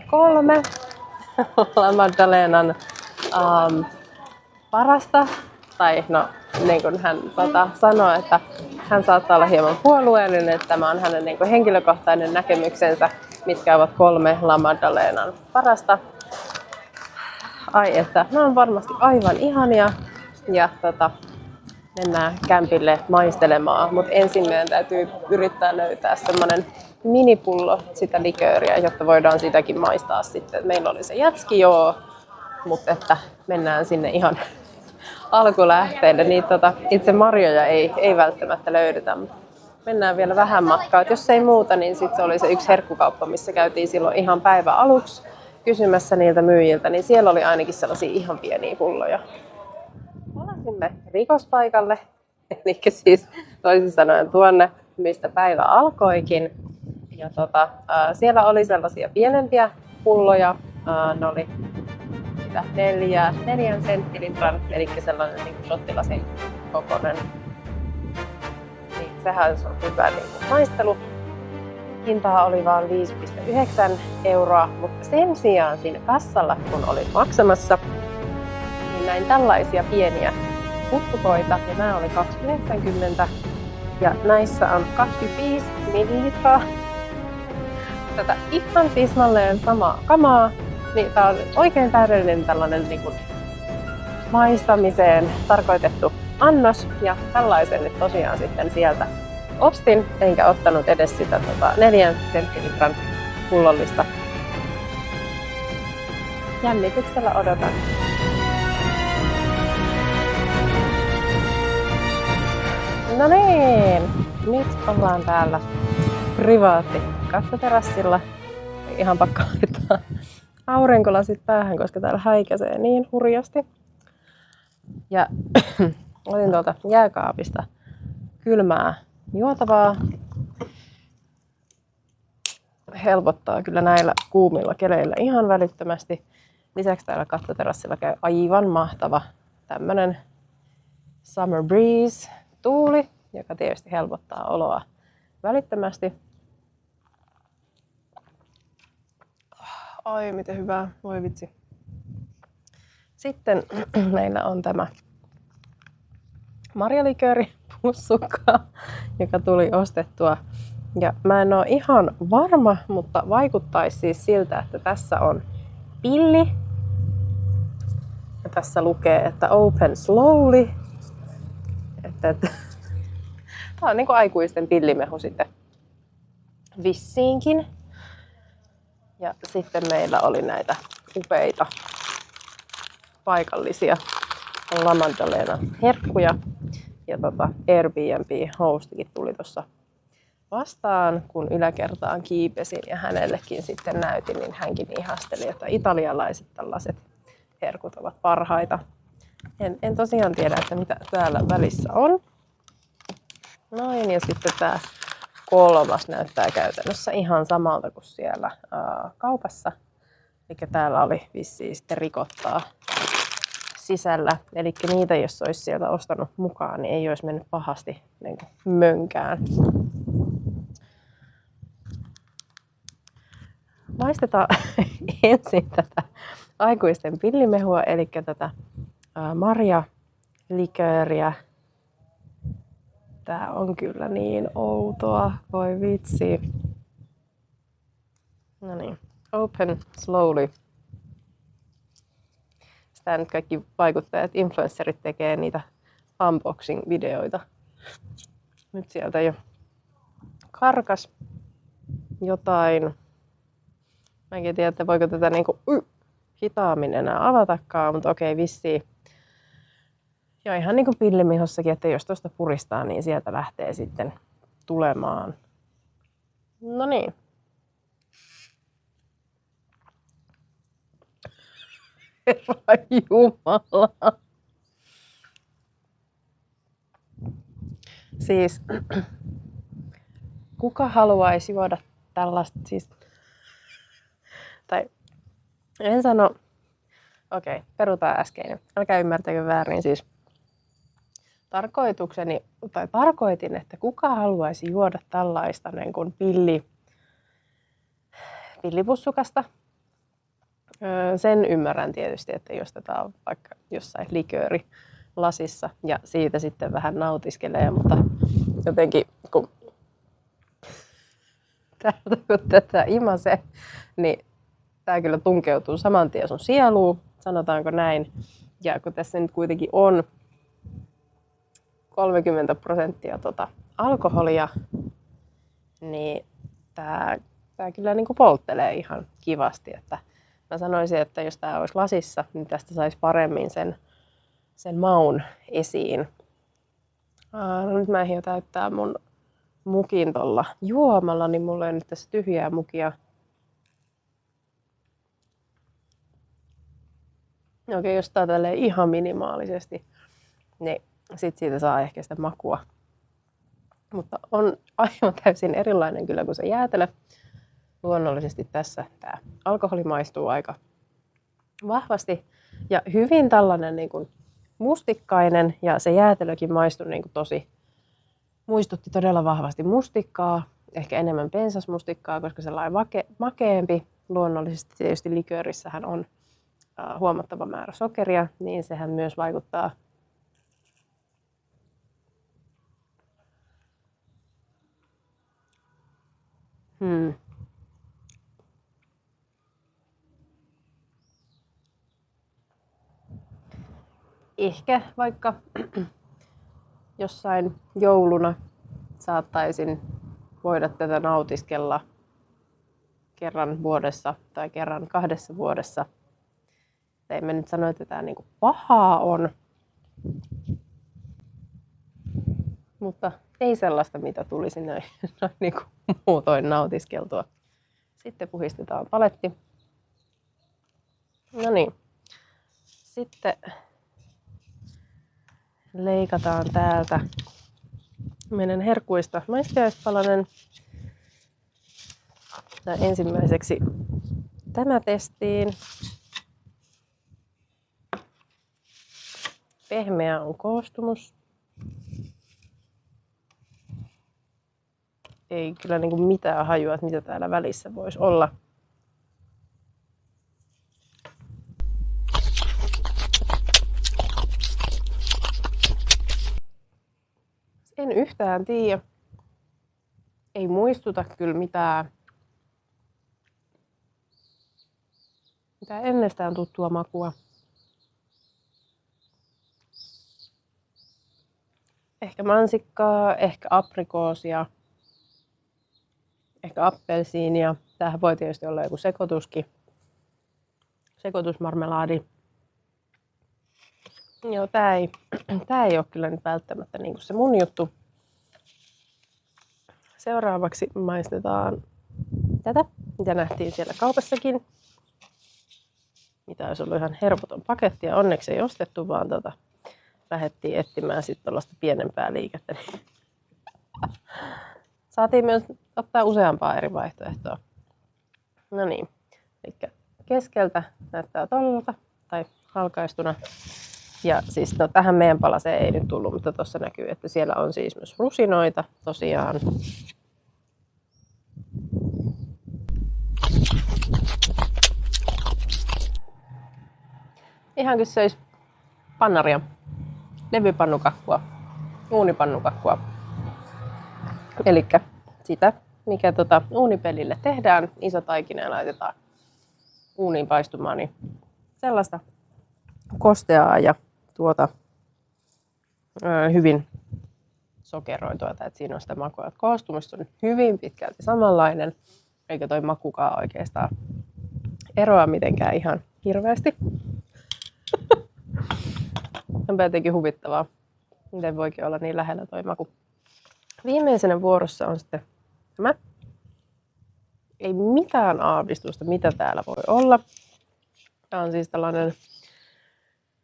3 La Maddalenan parasta. Tai no, niin kuin hän sanoi, että hän saattaa olla hieman puolueellinen, että tämä on hänen niin kuin henkilökohtainen näkemyksensä, mitkä ovat 3 La Maddalenan parasta. Ai että, ne on varmasti aivan ihania ja mennään kämpille maistelemaan, mutta ensin meidän täytyy yrittää löytää semmoinen minipullo sitä likööriä, jotta voidaan sitäkin maistaa sitten. Meillä oli se jätski joo, mutta että mennään sinne ihan alkulähteille. Niitä itse marjoja ei välttämättä löydetä, mutta mennään vielä vähän matkaa. Et jos ei muuta, niin sitten se oli se yksi herkkukauppa, missä käytiin silloin ihan päivän aluksi kysymässä niiltä myyjiltä, niin siellä oli ainakin sellaisia ihan pieniä pulloja. Palasimme rikospaikalle, eli siis toisin sanoen tuonne, mistä päivä alkoikin. Ja siellä oli sellaisia pienempiä pulloja, ne oli 4 senttilitran, eli sellainen niin shottilasin kokoinen. Niin, sehän on hyvä niin maistelu. Hintaa oli vain 5,9 €, mutta sen sijaan siinä kassalla, kun olin maksamassa, niin näin tällaisia pieniä puttukoita, ja nämä oli 2,90 ja näissä on 25 millilitraa. Tätä ihan tismalleen samaa kamaa, niin tää on oikein täydellinen tällainen niin kuin maistamiseen tarkoitettu annos, ja tällaisen nyt tosiaan sitten sieltä ostin, enkä ottanut edes sitä 4 senttilitran pullollista. Jännityksellä odotan. No niin, nyt ollaan täällä privaatti kattoterassilla. Ihan pakko laittaa aurinkolasit päähän, koska täällä häikäisee niin hurjasti. Ja otin tuolta jääkaapista kylmää juotavaa. Helpottaa kyllä näillä kuumilla keleillä ihan välittömästi. Lisäksi täällä kattoterassilla käy aivan mahtava tämmönen summer breeze tuuli, joka tietysti helpottaa oloa välittömästi. Ai miten hyvää, voi vitsi. Sitten meillä on tämä marjalikööripussukka, joka tuli ostettua. Ja mä en ole ihan varma, mutta vaikuttaisi siis siltä, että tässä on pilli. Ja tässä lukee, että open slowly. Että tää on niinku aikuisten pillimehu sitten vissiinkin. Ja sitten meillä oli näitä upeita paikallisia La Maddalena herkkuja. Ja Airbnb-hostikin tuli tuossa vastaan, kun yläkertaan kiipesin ja hänellekin sitten näytin, niin hänkin ihasteli, että italialaiset tällaiset herkut ovat parhaita. En tosiaan tiedä, että mitä täällä välissä on. Noin, ja sitten tämä kolmas näyttää käytännössä ihan samalta kuin siellä kaupassa. Eli täällä oli vissiin sitten rikottaa sisällä. Eli niitä, jos olisi sieltä ostanut mukaan, niin ei olisi mennyt pahasti niin kuin mönkään. Maistetaan ensin tätä aikuisten pillimehua, eli tätä marjalikööriä. Tää on kyllä niin outoa, voi vitsi. No niin, open slowly. Sitä nyt kaikki vaikuttajat, influencerit tekee niitä unboxing-videoita. Nyt sieltä jo karkas jotain. Mä en tiedä, että voiko tätä niinku hitaammin enää avatakaan, mutta okei, vissiin. Ja ihan niin kuin pillimihossakin, että jos tuosta puristaa, niin sieltä lähtee sitten tulemaan. No niin. Herra Jumala. Siis, kuka haluaisi juoda tällaista, siis, tai en sano, okei, perutaan äskeinen. Älkää ymmärtäkö väärin, siis tarkoitin, että kuka haluaisi juoda tällaista niin kuin pillipussukasta. Sen ymmärrän tietysti, että jos tätä on vaikka jossain liköörilasissa ja siitä sitten vähän nautiskelee, mutta jotenkin kun tätä imasee, niin tämä kyllä tunkeutuu saman tien sun sieluun, sanotaanko näin. Ja kun tässä nyt kuitenkin on 30% alkoholia, niin tämä kyllä niin kuin polttelee ihan kivasti. Että mä sanoisin, että jos tämä olisi lasissa, niin tästä saisi paremmin sen maun esiin. No nyt mä ehdin jo täyttää mun mukin tuolla juomalla, niin mulla ei nyt tässä tyhjää mukia. Okei, jos tää tälleen ihan minimaalisesti, niin sit siitä saa ehkä sitä makua. Mutta on aivan täysin erilainen kyllä kuin se jäätelö. Luonnollisesti tässä tää alkoholi maistuu aika vahvasti ja hyvin tällainen niin kuin mustikkainen, ja se jäätelökin maistui niin kuin muistutti todella vahvasti mustikkaa, ehkä enemmän pensasmustikkaa, koska sellainen makeempi. Luonnollisesti tietysti liköörissähän on huomattava määrä sokeria, niin sehän myös vaikuttaa Ehkä vaikka jossain jouluna saattaisin voida tätä nautiskella kerran vuodessa tai kerran 2 vuodessa. Emme nyt sano, että tämä niinku pahaa on. Mutta ei sellaista, mitä tulisi noin niin kuin muutoin nautiskeltua. Sitten puhistetaan paletti. No niin. Sitten leikataan täältä meidän herkuista maistiaispalanen. Ja ensimmäiseksi tämä testiin. Pehmeä on koostumus. Ei kyllä niin kuin mitään hajua, että mitä täällä välissä voisi olla. En yhtään tiedä. Ei muistuta kyllä mitään ennestään tuttua makua. Ehkä mansikkaa, ehkä aprikoosia, ehkä appelsiinia. Tämähän voi tietysti olla joku sekoituskin. Sekoitusmarmelaadi. Joo, tää ei ole kyllä nyt välttämättä niin kuin se mun juttu. Seuraavaksi maistetaan tätä, mitä nähtiin siellä kaupassakin. Mitä olisi ollut ihan hervoton paketti ja onneksi ei ostettu, vaan lähdettiin etsimään sitten tuollaista pienempää liikettä. Saatiin myös ottaa useampaa eri vaihtoehtoa. No niin, eli keskeltä näyttää tollalta tai halkaistuna. Ja siis tähän meidän palaseen ei nyt tullut, mutta tuossa näkyy, että siellä on siis myös rusinoita tosiaan. Ihan kuin söisi pannaria, levypannukakkua, uunipannukakkua. Elikkä sitä, mikä uunipellille tehdään, iso taikina ja laitetaan uuniin paistumaan, niin sellaista kosteaa ja hyvin sokeroitua, että siinä on sitä makua. Koostumus on hyvin pitkälti samanlainen, eikä toi makukaan oikeastaan eroa mitenkään ihan hirveästi. On jotenkin huvittavaa, miten voikin olla niin lähellä toi maku. Viimeisenä vuorossa on sitten tämä. Ei mitään aavistusta, mitä täällä voi olla. Tämä on siis tällainen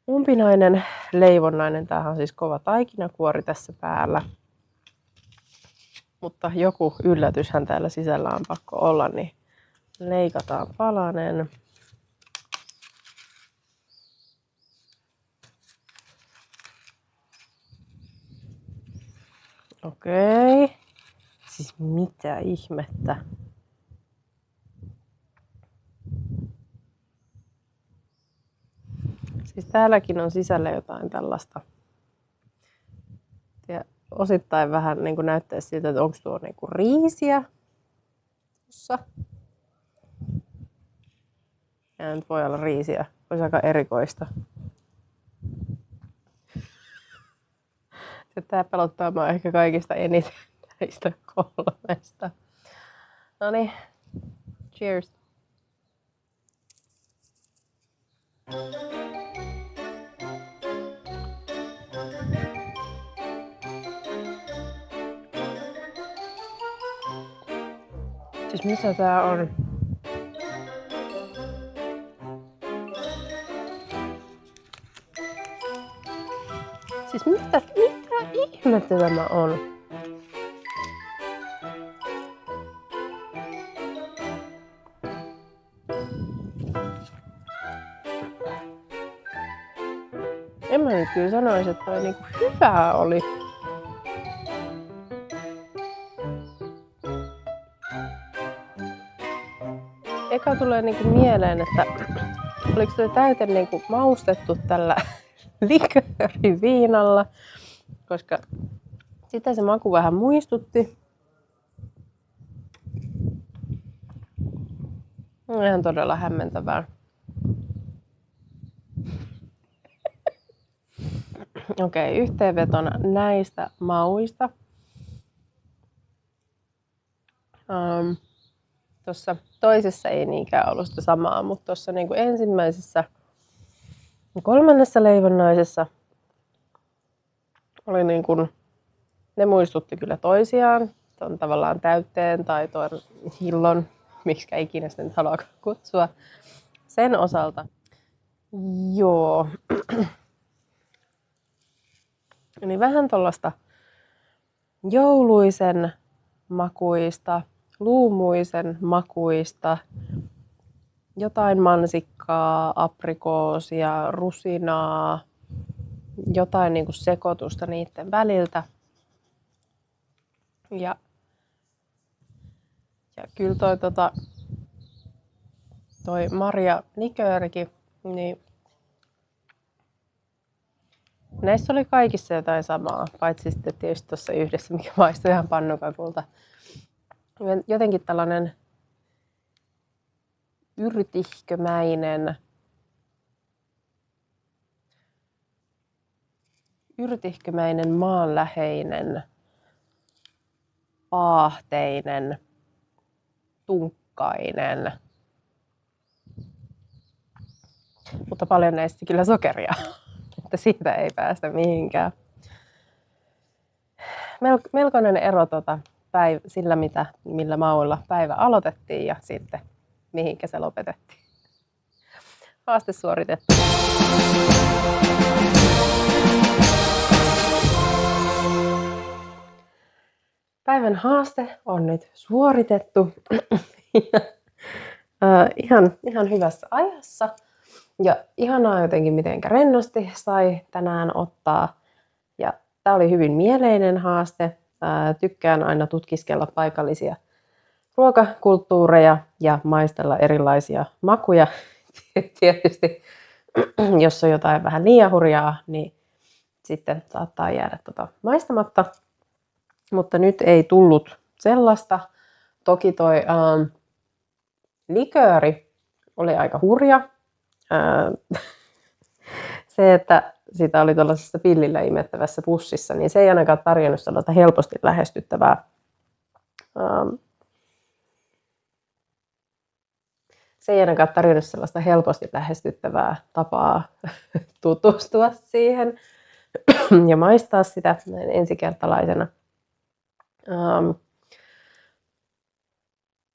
umpinainen, leivonnainen. Tämähän on siis kova taikinakuori tässä päällä. Mutta joku yllätyshän täällä sisällä on pakko olla, niin leikataan palanen. Okei. Siis mitä ihmettä? Siis täälläkin on sisällä jotain tällaista. Ja osittain vähän niin kuin näyttää siltä, että onko tuo niin kuin riisiä tuossa. Ja nyt voi olla riisiä. Olisi aika erikoista. Tämä pelottaa mua ehkä kaikista eniten näistä kolmesta. Noniin, cheers! Siis mitä tää on? Siis mitä ihmettä tämä on? En mä nyt kyllä sanoisi, että toi niinku hyvää oli. Eka tulee niinku mieleen, että oliko toi täyte niinku maustettu tällä likööriviinalla, koska sitä se maku vähän muistutti. Ihan todella hämmentävää. Okei, yhteenvetona näistä mauista. Tuossa toisessa ei niinkään ollut sitä samaa, mutta tuossa niinku ensimmäisessä ja kolmannessa leivonnaisessa oli niin kuin ne muistutti kyllä toisiaan. Tuon tavallaan täytteen tai tuon hillon, miksi ikinä sitä nyt haluaa kutsua. Sen osalta. Joo. Eli vähän tuollaista jouluisen makuista, luumuisen makuista, jotain mansikkaa, aprikoosia, rusinaa, jotain niinku sekoitusta niiden väliltä. Ja kyllä toi Maria liköörikin, niin näissä oli kaikissa jotain samaa, paitsi sitten tietysti tuossa yhdessä, mikä maistui ihan pannukakulta. Jotenkin tällainen yrtihkömäinen, maanläheinen, paahteinen, tunkkainen. Mutta paljon näistä kyllä sokeria, että siitä ei päästä mihinkään. Melkoinen ero sillä, millä mauilla päivä aloitettiin ja sitten mihinkä se lopetettiin. Haaste suoritettu. Päivän haaste on nyt suoritettu ihan hyvässä ajassa. Ja ihanaa jotenkin, miten rennosti sai tänään ottaa. Ja tämä oli hyvin mieleinen haaste. Tykkään aina tutkiskella paikallisia ruokakulttuureja ja maistella erilaisia makuja. Tietysti, jos on jotain vähän liian hurjaa, niin sitten saattaa jäädä maistamatta. Mutta nyt ei tullut sellaista. Toki toi likööri oli aika hurja. Se, että sitä oli tuollaisessa pillillä imettävässä pussissa, niin se ei ainakaan tarjonnut sellaista helposti lähestyttävää tapaa tutustua siihen ja maistaa sitä näin ensikertalaisena.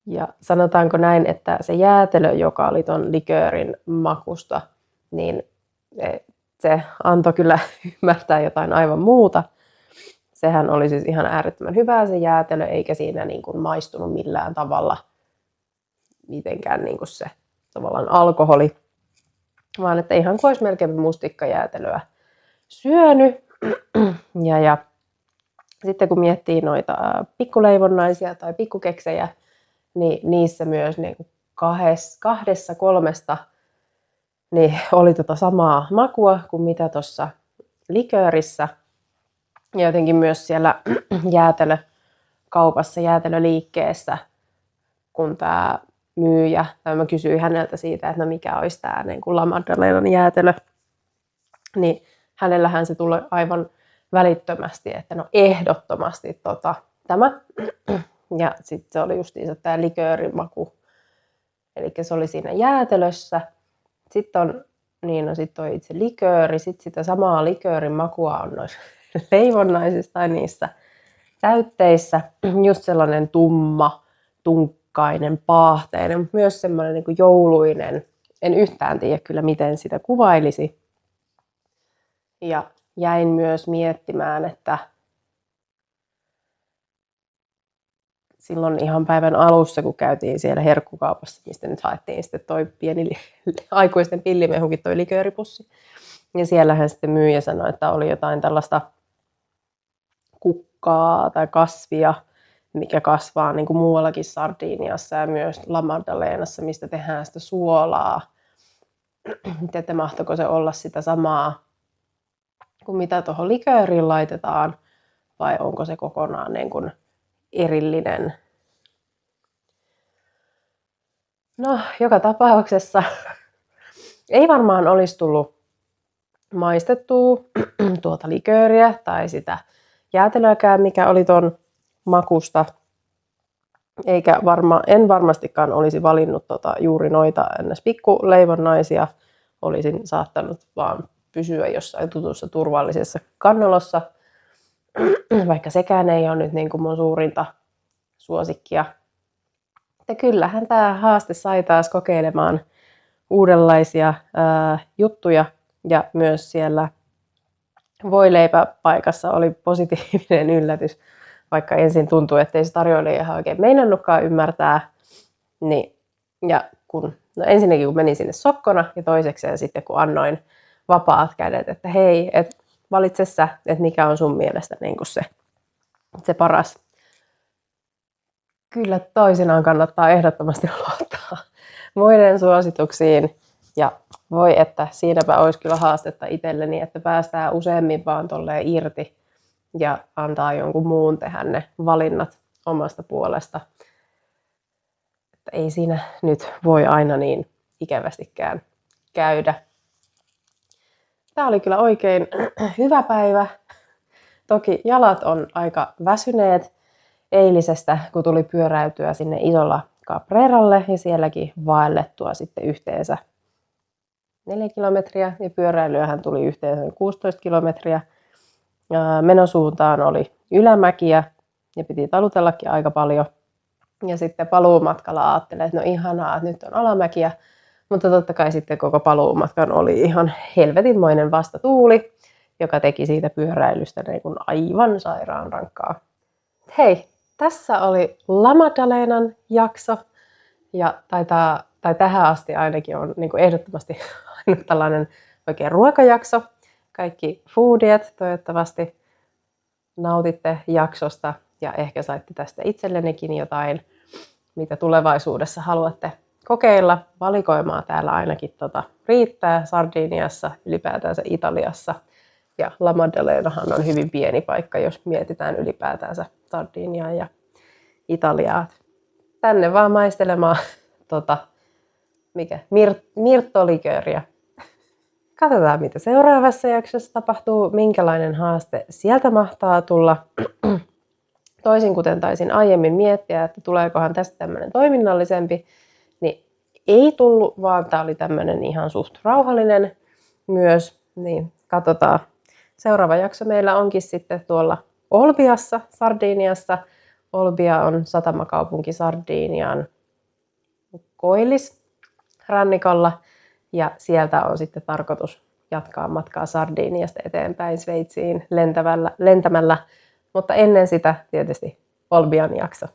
Ja sanotaanko näin, että se jäätelö, joka oli ton liköörin makusta, niin se antoi kyllä ymmärtää jotain aivan muuta. Sehän oli siis ihan äärettömän hyvää se jäätelö, eikä siinä niin kuin maistunut millään tavalla mitenkään niin kuin se tavallaan alkoholi, vaan että ihan kuin olisi melkein mustikkajäätelöä syönyt. Ja sitten kun miettii noita pikkuleivonnaisia tai pikkukeksejä, niin niissä myös niin kuin kahdessa kolmesta niin oli samaa makua kuin mitä tuossa liköörissä. Ja jotenkin myös siellä jäätelökaupassa, jäätelöliikkeessä, kun tämä myyjä, tai mä kysyin häneltä siitä, että no mikä olisi tämä niin kuin La Maddalenan jäätelö, niin hänellähän se tuli aivan välittömästi, että no ehdottomasti tämä. Ja sitten se oli justiinsa tämä liköörimaku. Eli se oli siinä jäätelössä. Sitten on itse likööri. Sitten sitä samaa liköörin makua on noissa leivonnaisissa tai niissä täytteissä. Just sellainen tumma, tunkkainen, paahteinen, mutta myös semmoinen niin kuin jouluinen. En yhtään tiedä kyllä, miten sitä kuvailisi. Ja jäin myös miettimään, että silloin ihan päivän alussa, kun käytiin siellä herkkukaupassa, mistä nyt haettiin sitten toi pieni aikuisten pillimehukin, toi likööripussi. Ja siellähän sitten myyjä sanoi, että oli jotain tällaista kukkaa tai kasvia, mikä kasvaa niin kuin muuallakin Sardiniassa ja myös La Maddalenassa, mistä tehdään sitä suolaa. Että mahtoiko se olla sitä samaa kuin mitä tuohon likööriin laitetaan, vai onko se kokonaan niin kuin erillinen. No, joka tapauksessa ei varmaan olisi tullut maistettua tuota likööriä tai sitä jäätelöäkään, mikä oli ton makusta. En varmastikaan olisi valinnut juuri noita pikkuleivonnaisia. Olisin saattanut vaan pysyä jossain tutussa turvallisessa kannolossa. vaikka sekään ei ole nyt niin kuin mun suurinta suosikkia. Että kyllähän tämä haaste sai taas kokeilemaan uudenlaisia juttuja ja myös siellä voileipäpaikassa oli positiivinen yllätys, vaikka ensin tuntui, että ei se tarjoilija ihan oikein meinannutkaan ymmärtää. Niin, ja ensinnäkin kun menin sinne sokkona ja toisekseen sitten kun annoin vapaat kädet, että hei, valitse sä, että mikä on sun mielestä niin kuin se paras. Kyllä toisinaan kannattaa ehdottomasti luottaa muiden suosituksiin. Ja voi, että siinäpä olisi kyllä haastetta itselleni, että päästään useammin vaan tolleen irti ja antaa jonkun muun tehdä ne valinnat omasta puolesta. Että ei siinä nyt voi aina niin ikävästikään käydä. Tämä oli kyllä oikein hyvä päivä. Toki jalat on aika väsyneet eilisestä, kun tuli pyöräytyä sinne Isolla Capreralle ja sielläkin vaellettua sitten yhteensä 4 kilometriä ja pyöräilyähän tuli yhteensä 16 kilometriä. Menosuuntaan oli ylämäkiä ja piti talutellakin aika paljon. Ja sitten paluumatkalla ajattelin, että no ihanaa, että nyt on alamäkiä. Mutta totta kai sitten koko paluumatkan oli ihan helvetinmoinen vastatuuli, joka teki siitä pyöräilystä niin kuin aivan sairaan rankkaa. Hei, tässä oli La Maddalenan jakso. Ja tähän asti ainakin on niin kuin ehdottomasti ainut tällainen oikein ruokajakso. Kaikki foodiet, toivottavasti nautitte jaksosta ja ehkä saitte tästä itsellenikin jotain, mitä tulevaisuudessa haluatte kokeilla. Valikoimaa täällä ainakin riittää Sardiniassa, ylipäätänsä Italiassa. Ja La Maddalenahan on hyvin pieni paikka, jos mietitään ylipäätänsä Sardiniaa ja Italiaa. Tänne vaan maistelemaan mirttolikööriä. Katsotaan, mitä seuraavassa jaksossa tapahtuu, minkälainen haaste sieltä mahtaa tulla. Toisin kuten taisin aiemmin miettiä, että tuleekohan tästä tämmöinen toiminnallisempi, niin ei tullut, vaan tämä oli tämmöinen ihan suht rauhallinen myös. Niin katsotaan. Seuraava jakso meillä onkin sitten tuolla Olbiassa, Sardiniassa. Olbia on satamakaupunki Sardinian koillisrannikolla ja sieltä on sitten tarkoitus jatkaa matkaa Sardiniasta eteenpäin Sveitsiin lentämällä, mutta ennen sitä tietysti Olbian jakso.